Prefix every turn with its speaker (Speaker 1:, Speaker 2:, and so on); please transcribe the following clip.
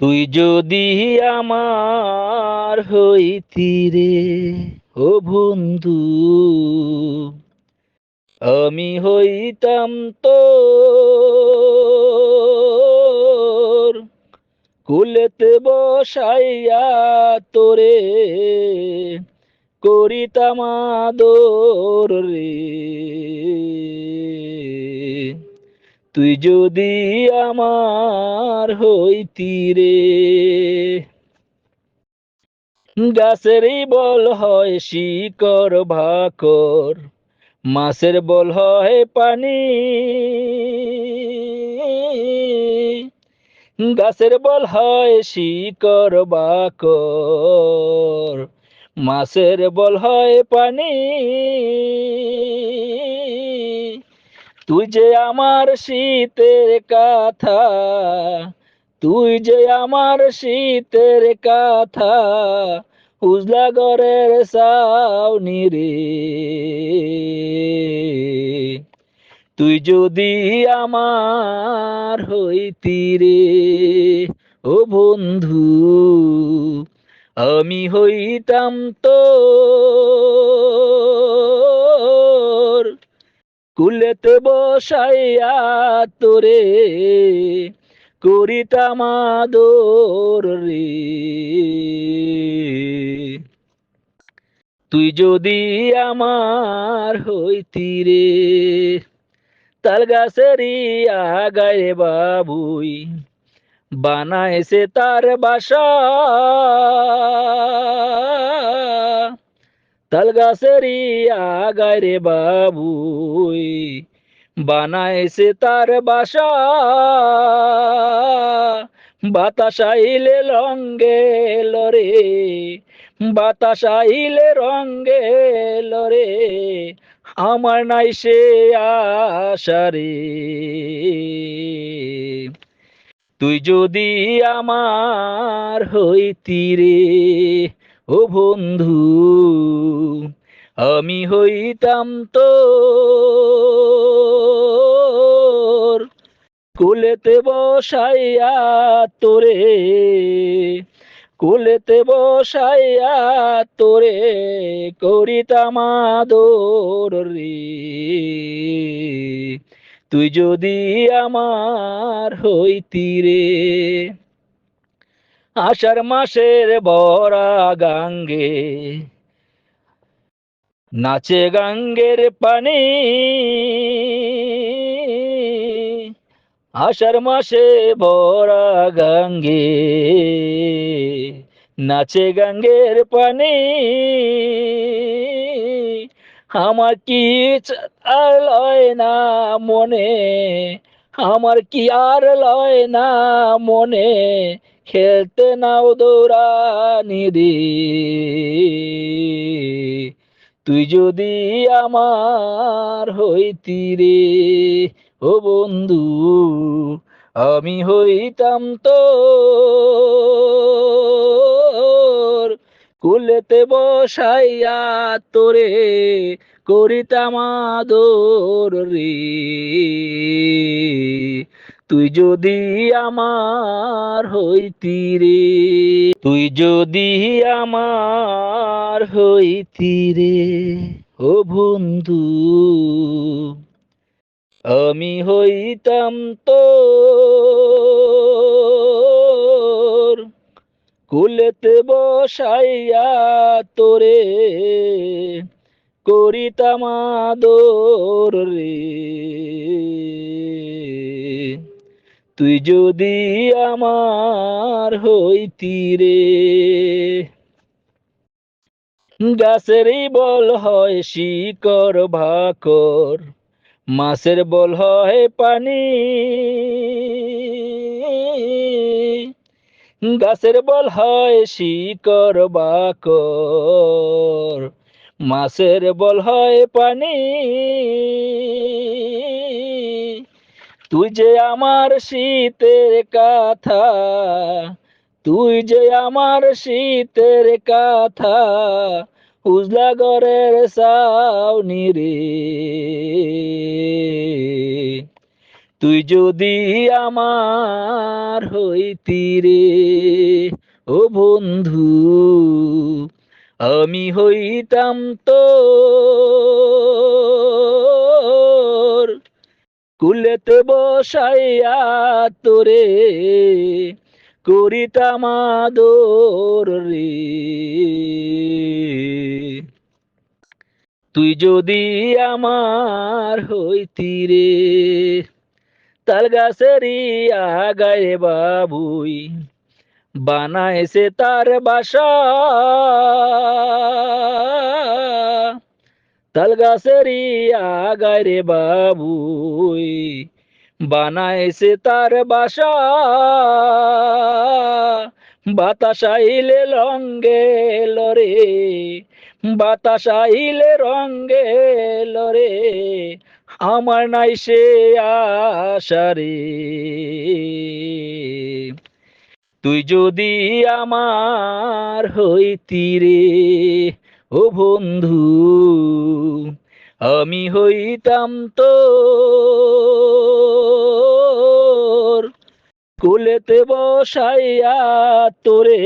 Speaker 1: তুই যদি আমার হইতি রে, ও বন্ধু, আমি হইতাম তোর কুলেতে বসাইয়া তোরে করিতাম আদর রে। তুই যদি আমার হইতি রে। গাছেরই বল হয় শিকড় ভাকর, মাছের বল হয় পানি। গাছের বল হয় শিকড় বাকর, মাছের বল হয় পানি। তুই যে আমার শীতের কাঁথা, তুই যে আমার শীতের কাঁথা, উজলা ঘরের ছাউনি রে। তুই যদি আমার হইতি রে, ও বন্ধু, আমি হইতাম তোর কুলেতে বসাইয়া তোরে করিতাম আদর রে। তুই যদি আমার হইতি রে। তাল গাছেরই আগায় বাবুই বানাইছে তার বাসা, তাল গাছেরই আগায় রে বাবুই বানাইছে তার বাসা। বাতাস আইলে রঙ্গে লরে, বাতাস আইলে রঙ্গে লরে, আমার নাই সে আশা রে। তুই যদি আমার হইতি রে, ও বন্ধু, আমি হইতাম তোর কুলেতে বসাইয়া তোরে, কুলেতে বসাইয়া তোরে করিতাম আদর রে। তুই যদি আমার হইতি রে। আষাঢ় মাসের বরা গাঙ্গে নাচে গাঙ্গের পানি, আষাঢ় মাসে ভরা গাঙ্গে নাচে গাঙ্গের পানি। আমার কি আর লয় না মনে, আমার কি আর লয় না মনে, খেলতে নাও দৌড়ানি রে। তুই যদি আমার হইতি রে, ও বন্ধু, আমি হইতাম তোর কুলেতে বসাইয়া তোরে করিতাম আদর রে। তুই যদি আমার হইতি রে, তুই যদি আমার হইতি রে, ও বন্ধু, আমি হইতাম তোর কুলেতে বসাইয়া তোরে করিতাম আদর রে। তুই যদি আমার হইতি রে। গাছেরই বল হয় শিকড় ভাকর, মাছের বল হয় পানি। গাছের বল হয় শিকড় বাকর, মাছের বল হয় পানি। তুই যে আমার শীতের কাঁথা, তুই যে আমার শীতের কাঁথা, উজলা ঘরের ছাউনি রে। তুই যদি আমার হইতি রে ও বন্ধু, আমি হইতাম তোর কুলেতে বসাইয়া তোরে করিতাম আদর রে। তুই যদি আমার হইতি রে, তাল গাছেরই আগায় বাবুই বানাইছে তার বাসা, তাল গাছেরই আগায় রে বাবুই বানাইছে তার বাসা, বাতাস আইলে রঙ্গে লরে, বাতাস আইলে রঙ্গে লরে, আমার নাই সে আশা রে। তুই যদি আমার হইতি রে ও বন্ধু, আমি হইতাম তোর কোলেতে বসাইয়া তোরে